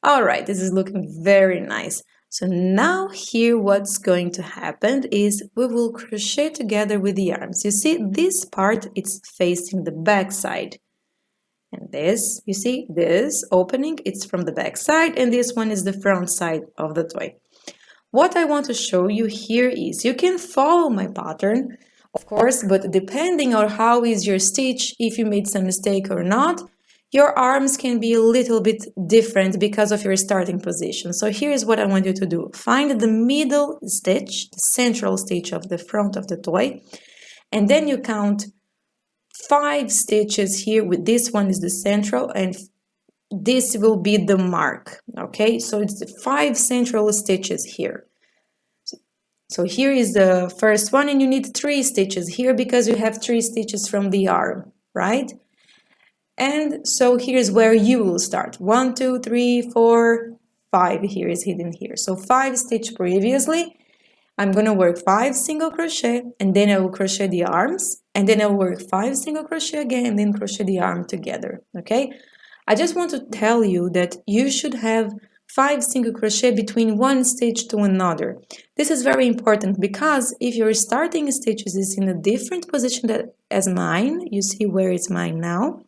All right, this is looking very nice. So now here what's going to happen is we will crochet together with the arms. You see this part, it's facing the back side. And this, you see this opening, it's from the back side, and this one is the front side of the toy. What I want to show you here is you can follow my pattern, of course, but depending on how is your stitch, if you made some mistake or not, your arms can be a little bit different because of your starting position. So here's what I want you to do. Find the middle stitch, the central stitch of the front of the toy, and then you count 5 stitches here. With this one is the central, and this will be the mark. Okay, so it's 5 central stitches here. So here is the first one, and you need 3 stitches here because you have 3 stitches from the arm, right? And so here's where you will start. 1, 2, 3, 4, 5 here is hidden here. So 5 stitch previously. I'm going to work 5 single crochet, and then I will crochet the arms, and then I will work 5 single crochet again, and then crochet the arm together. Okay, I just want to tell you that you should have 5 single crochet between one stitch to another. This is very important because if your starting stitches is in a different position as mine, you see where it's mine now,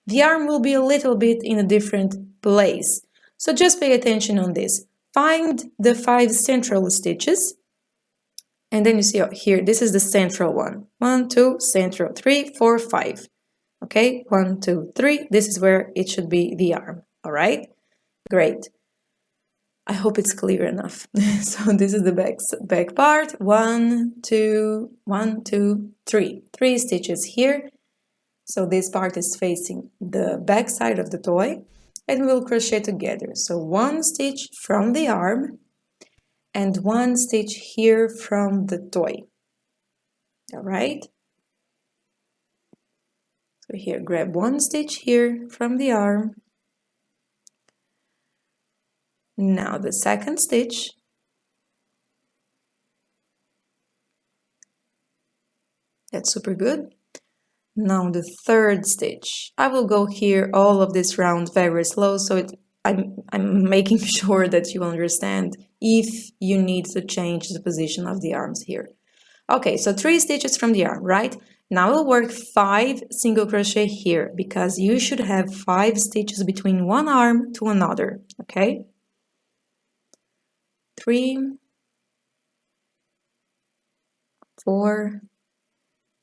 the arm will be a little bit in a different place. So just pay attention on this. Find the 5 central stitches, and then you see here, this is the central one. 1, 2, central, 3, 4, 5. Okay, 1, 2, 3. This is where it should be the arm. All right, great. I hope it's clear enough. So this is the back part. 1, 2, 1, 2, 3. 3 stitches here. So this part is facing the back side of the toy, and we'll crochet together. So 1 stitch from the arm and 1 stitch here from the toy. All right. So here, grab 1 stitch here from the arm. Now the second stitch. That's super good. Now the third stitch. I will go here all of this round very slow, so I'm making sure that you understand if you need to change the position of the arms here. Okay, so 3 stitches from the arm, right? Now we'll work 5 single crochet here because you should have 5 stitches between one arm to another, okay? 3, 4,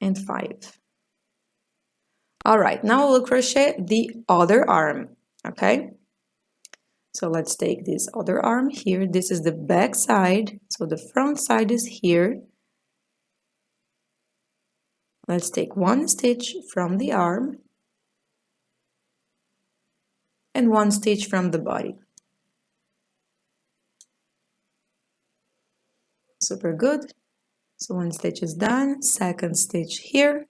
and 5. All right, now we'll crochet the other arm, okay? So let's take this other arm here. This is the back side, so the front side is here. Let's take 1 stitch from the arm and 1 stitch from the body. Super good. So 1 stitch is done, second stitch here.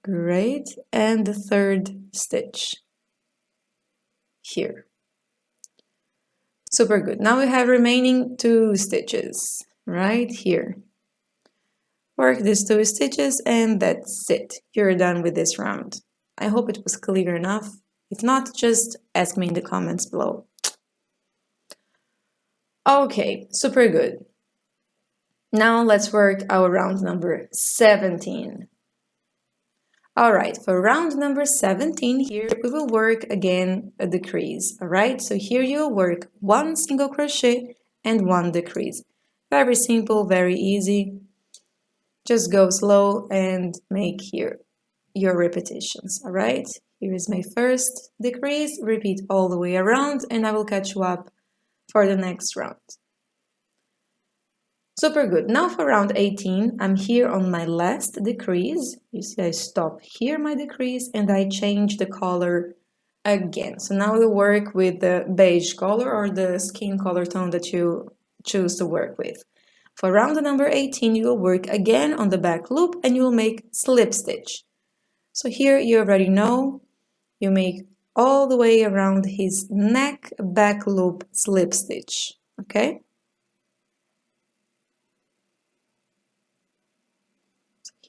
Great, and the third stitch here. Super good. Now we have remaining 2 stitches right here. Work these 2 stitches and that's it. You're done with this round. I hope it was clear enough. If not, just ask me in the comments below. Okay, super good. Now let's work our round number 17. All right, for round number 17 here, we will work again a decrease. All right, so here you'll work 1 single crochet and 1 decrease. Very simple, very easy. Just go slow and make here your repetitions. All right, here is my first decrease. Repeat all the way around, and I will catch you up for the next round. Super good. Now for round 18, I'm here on my last decrease. You see I stop here my decrease and I change the color again. So now we'll work with the beige color or the skin color tone that you choose to work with. For round number 18, you will work again on the back loop and you will make slip stitch. So here you already know, you make all the way around his neck back loop slip stitch, okay?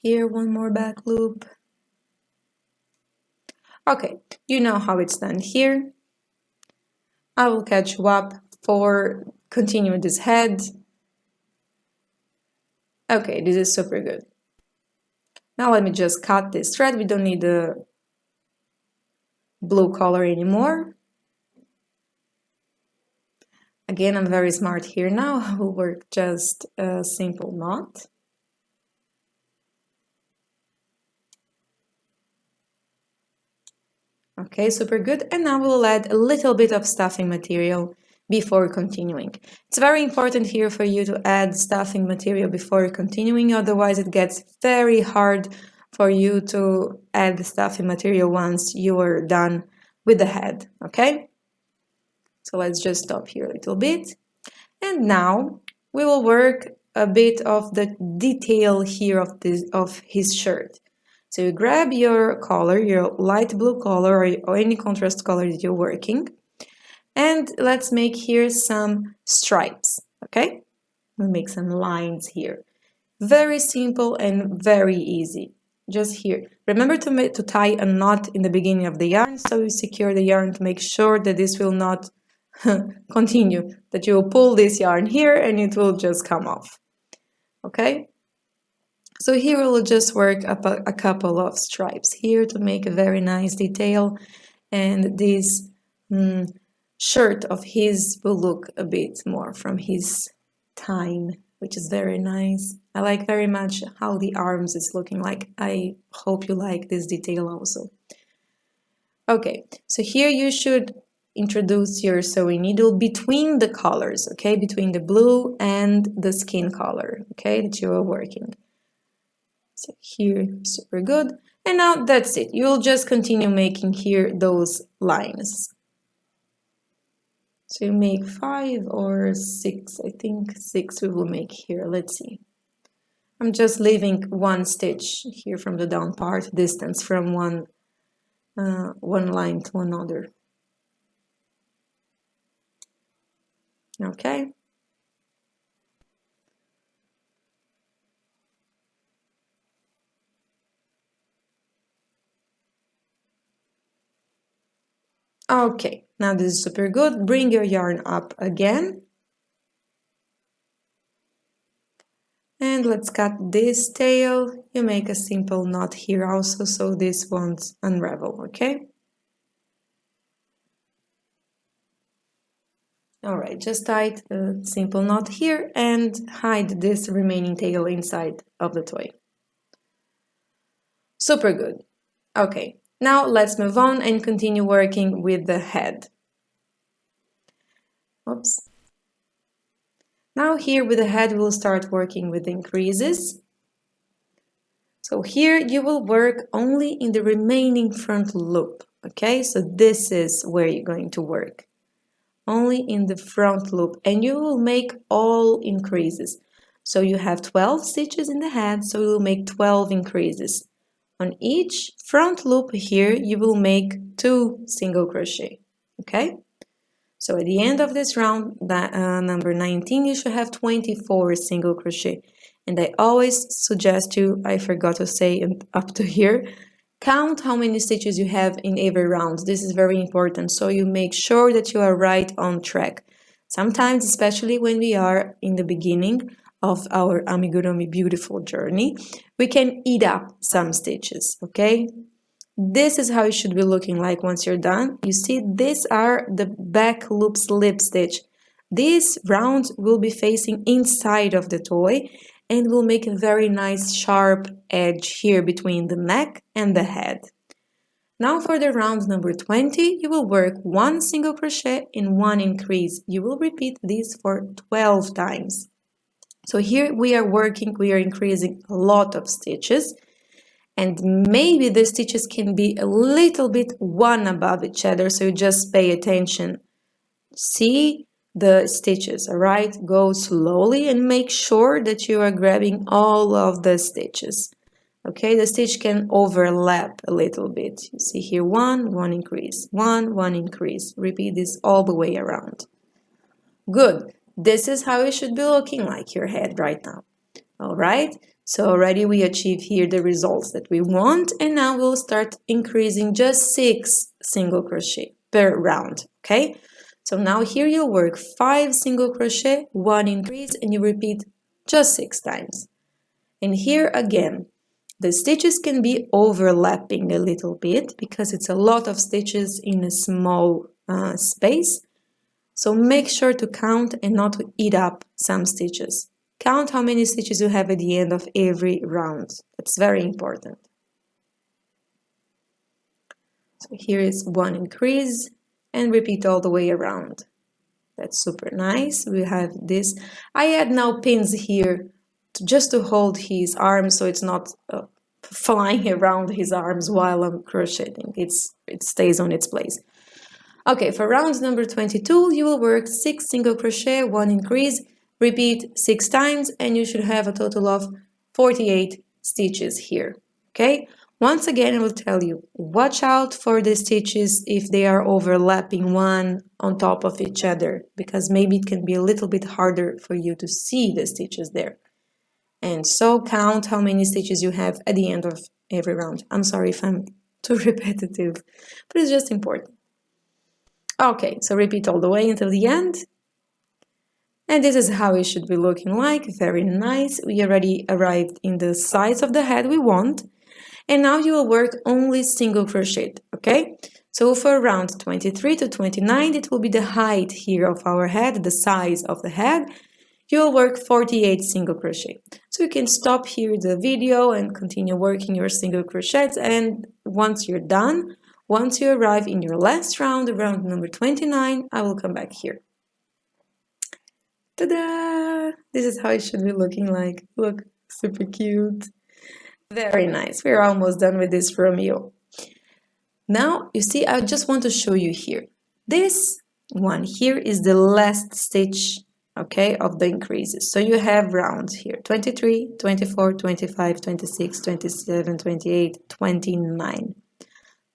Here, one more back loop. Okay, you know how it's done here. I will catch you up for continuing this head. Okay, this is super good. Now let me just cut this thread. We don't need the blue color anymore. Again, I'm very smart here now. I will work just a simple knot. Okay, super good. And now we'll add a little bit of stuffing material before continuing. It's very important here for you to add stuffing material before continuing, otherwise it gets very hard for you to add the stuffing material once you are done with the head, okay? So let's just stop here a little bit. And now we will work a bit of the detail here of his shirt. So you grab your color, your light blue color or any contrast color that you're working, and let's make here some stripes, okay? We'll make some lines here. Very simple and very easy. Just here. Remember to tie a knot in the beginning of the yarn, so you secure the yarn to make sure that this will not continue, that you will pull this yarn here and it will just come off, okay? So here we'll just work a couple of stripes here to make a very nice detail, and this shirt of his will look a bit more from his time, which is very nice. I like very much how the arms is looking like. I hope you like this detail also. Okay, so here you should introduce your sewing needle between the colors, okay, between the blue and the skin color, okay, that you are working. So here, super good. And now that's it. You'll just continue making here those lines. So you make 5 or 6, I think 6 we will make here. Let's see. I'm just leaving one stitch here from the down part, distance from one line to another. Okay. Okay, now this is super good. Bring your yarn up again. And let's cut this tail. You make a simple knot here also, so this won't unravel, okay? All right, just tie a simple knot here and hide this remaining tail inside of the toy. Super good. Okay, now let's move on and continue working with the head. Oops. Now here with the head, we'll start working with increases. So here you will work only in the remaining front loop, okay? So this is where you're going to work. Only in the front loop, and you will make all increases. So you have 12 stitches in the head, so you will make 12 increases. On each front loop here, you will make 2 single crochet, okay? So at the end of this round, number 19, you should have 24 single crochet. And I always suggest you, I forgot to say up to here, count how many stitches you have in every round. This is very important, so you make sure that you are right on track. Sometimes, especially when we are in the beginning of our Amigurumi beautiful journey, we can eat up some stitches, okay? This is how it should be looking like once you're done. You see, these are the back loop slip stitch. These rounds will be facing inside of the toy and will make a very nice sharp edge here between the neck and the head. Now for the round number 20, you will work 1 single crochet and 1 increase. You will repeat this for 12 times. So here we are increasing a lot of stitches. And maybe the stitches can be a little bit one above each other, so you just pay attention. See the stitches, all right? Go slowly and make sure that you are grabbing all of the stitches. Okay, the stitch can overlap a little bit. You see here 1 increase, 1 increase. Repeat this all the way around. Good. This is how it should be looking like your head right now. All right, so already we achieve here the results that we want, and now we'll start increasing just 6 single crochet per round. Okay, so now here you'll work 5 single crochet, 1 increase, and you repeat just 6 times. And here again, the stitches can be overlapping a little bit because it's a lot of stitches in a small space. So make sure to count and not to eat up some stitches. Count how many stitches you have at the end of every round. That's very important. So here is 1 increase and repeat all the way around. That's super nice. We have this. I add now pins here just to hold his arms so it's not flying around his arms while I'm crocheting. It stays on its place. Okay, for round number 22, you will work 6 single crochet, 1 increase, repeat 6 times, and you should have a total of 48 stitches here. Okay, once again, I will tell you, watch out for the stitches if they are overlapping one on top of each other, because maybe it can be a little bit harder for you to see the stitches there. And so count how many stitches you have at the end of every round. I'm sorry if I'm too repetitive, but it's just important. Okay, so repeat all the way until the end. And this is how it should be looking like. Very nice. We already arrived in the size of the head we want. And now you will work only single crochet, okay? So for round 23 to 29, it will be the height here of our head, the size of the head. You will work 48 single crochet. So you can stop here the video and continue working your single crochets. And once you're done, once you arrive in your last round, round number 29, I will come back here. Ta-da! This is how it should be looking like. Look, super cute. Very nice. We're almost done with this Romeo. Now, you see, I just want to show you here. This one here is the last stitch, okay, of the increases. So you have rounds here, 23, 24, 25, 26, 27, 28, 29.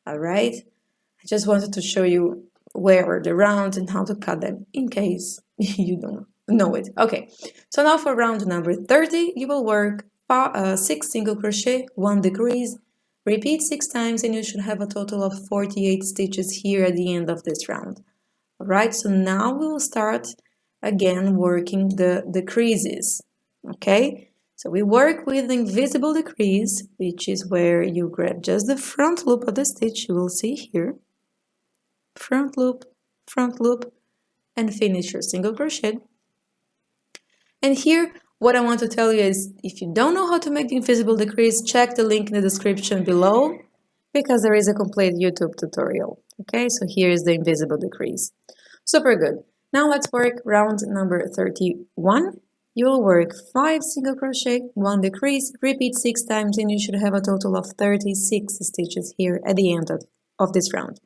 All right? I just wanted to show you where are the rounds and how to cut them in case you don't know it. Okay, so now for round number 30, you will work 6 single crochet, 1 decrease, repeat 6 times, and you should have a total of 48 stitches here at the end of this round. All right, so now we will start again working the decreases. Okay, so we work with the invisible decrease, which is where you grab just the front loop of the stitch. You will see here, front loop, and finish your single crochet. And here, what I want to tell you is, if you don't know how to make the invisible decrease, check the link in the description below, because there is a complete YouTube tutorial. Okay, so here is the invisible decrease. Super good. Now let's work round number 31. You'll work 5 single crochet, 1 decrease, repeat 6 times, and you should have a total of 36 stitches here at the end of this round.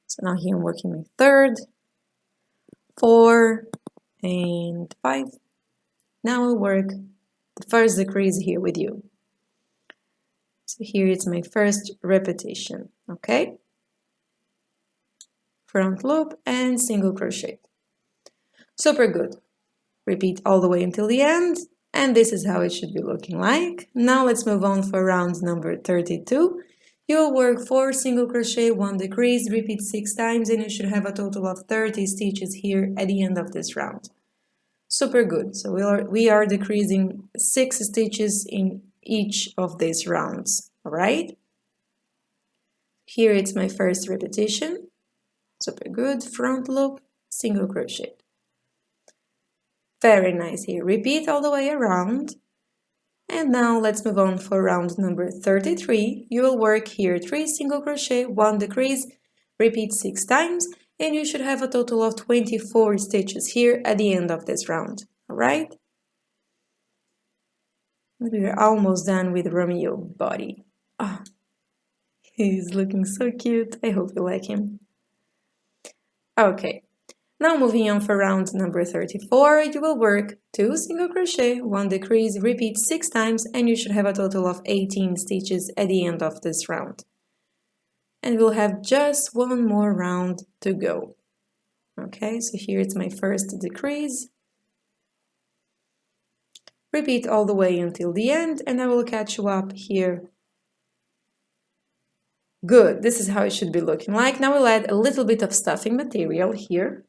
So now here I'm working my 3rd, 4, and 5. Now I'll work the first decrease here with you. So here it's my first repetition, okay? Front loop and single crochet. Super good. Repeat all the way until the end, and this is how it should be looking like. Now let's move on for round number 32. You'll work 4 single crochet, 1 decrease, repeat 6 times, and you should have a total of 30 stitches here at the end of this round. Super good. So we are decreasing 6 stitches in each of these rounds. All right. Here it's my first repetition. Super good. Front loop, single crochet. Very nice here. Repeat all the way around. And now let's move on for round number 33. You will work here 3 single crochet, 1 decrease, repeat 6 times, and you should have a total of 24 stitches here at the end of this round. All right? We're almost done with Romeo body. Oh, he's looking so cute. I hope you like him. Okay, now moving on for round number 34, you will work 2 single crochet, 1 decrease, repeat 6 times, and you should have a total of 18 stitches at the end of this round. And we'll have just one more round to go. Okay, so here it's my first decrease. Repeat all the way until the end, and I will catch you up here. Good, this is how it should be looking like. Now we'll add a little bit of stuffing material here.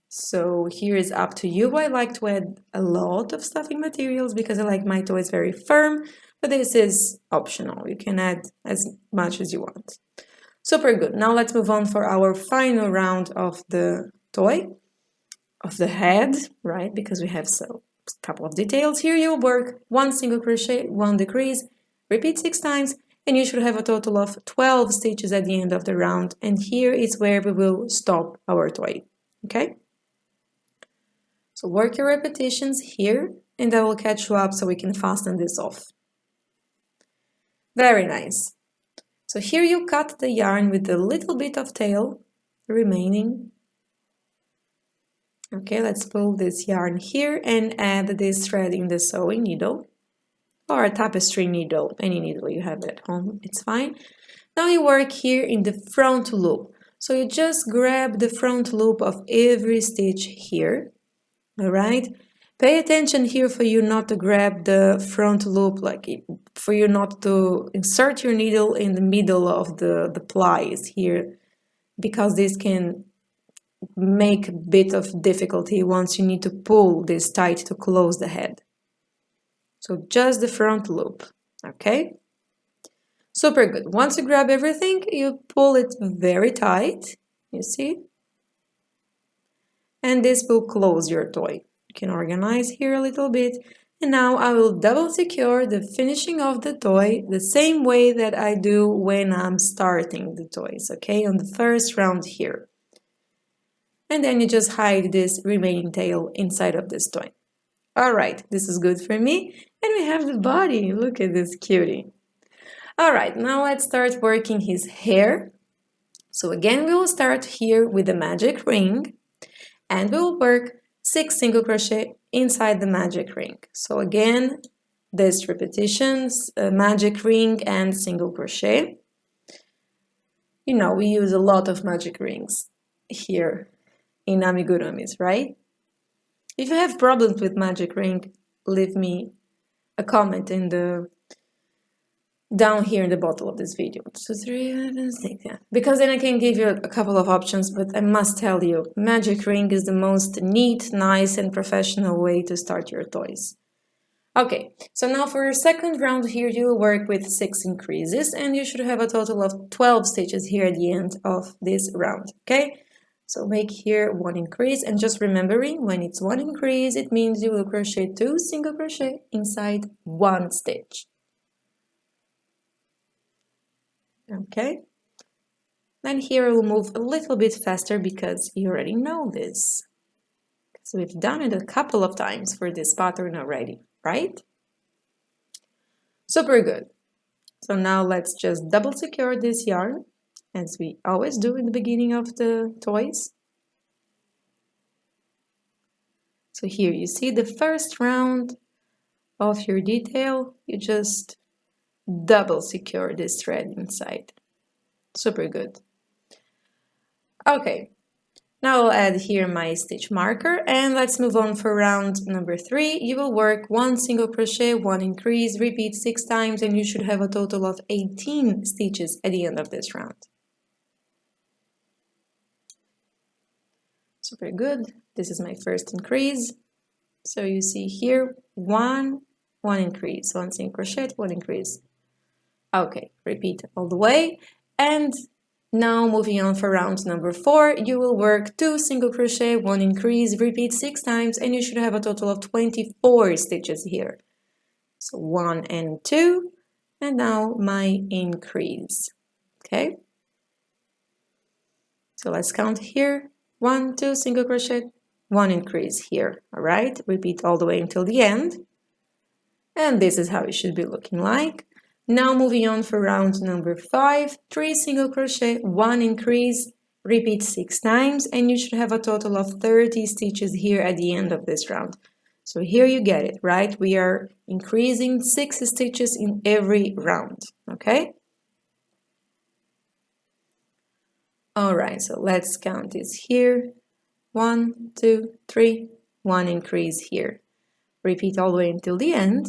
So here is up to you. I like to add a lot of stuffing materials because I like my toys very firm, but this is optional. You can add as much as you want. Super good. Now let's move on for our final round of the toy, of the head, right? Because we have a couple of details. Here you'll work 1 single crochet, 1 decrease, repeat 6 times, and you should have a total of 12 stitches at the end of the round. And here is where we will stop our toy, okay? So work your repetitions here, and I will catch you up so we can fasten this off. Very nice. So here you cut the yarn with a little bit of tail remaining. Okay, let's pull this yarn here and add this thread in the sewing needle or a tapestry needle, any needle you have at home, it's fine. Now you work here in the front loop. So you just grab the front loop of every stitch here. All right, pay attention here for you not to grab the front loop, for you not to insert your needle in the middle of the plies here, because this can make a bit of difficulty once you need to pull this tight to close the head. So just the front loop, okay? Super good. Once you grab everything, you pull it very tight, you see? And this will close your toy. You can organize here a little bit. And now I will double secure the finishing of the toy the same way that I do when I'm starting the toys, okay? On the first round here. And then you just hide this remaining tail inside of this toy. All right, this is good for me. And we have the body. Look at this cutie. All right, now let's start working his hair. So again, we will start here with the magic ring. And we will work 6 single crochet inside the magic ring. So again, this repetitions, magic ring and single crochet. You know, we use a lot of magic rings here in Amigurumis, right? If you have problems with magic ring, leave me a comment in the down here in the bottom of this video. So 3, 11, 6, yeah. Because then I can give you a couple of options, but I must tell you, magic ring is the most neat, nice, and professional way to start your toys. Okay, so now for your second round here, you will work with 6 increases, and you should have a total of 12 stitches here at the end of this round, okay? So make here 1 increase, and just remembering when it's 1 increase, it means you will crochet 2 single crochet inside 1 stitch. Okay, then here we'll move a little bit faster because you already know this. So we've done it a couple of times for this pattern already, right? Super good. So now let's just double secure this yarn, as we always do in the beginning of the toys. So here you see the first round of your detail, you just double secure this thread inside. Super good. Okay, now I'll add here my stitch marker, and let's move on for round number 3. You will work 1 single crochet, 1 increase, repeat 6 times, and you should have a total of 18 stitches at the end of this round. Super good. This is my first increase. So you see here 1 increase, 1 single crochet, 1 increase. Okay, repeat all the way. And now moving on for round number 4, you will work 2 single crochet, 1 increase, repeat 6 times, and you should have a total of 24 stitches here. So 1 and 2, and now my increase. Okay, so let's count here. 1, 2 single crochet, 1 increase here. All right, repeat all the way until the end. And this is how it should be looking like. Now moving on for round number 5, 3 single crochet, 1 increase, repeat 6 times, and you should have a total of 30 stitches here at the end of this round. So here you get it, right? We are increasing 6 stitches in every round, okay? All right, so let's count this here. 1, 2, 3, 1 increase here. Repeat all the way until the end.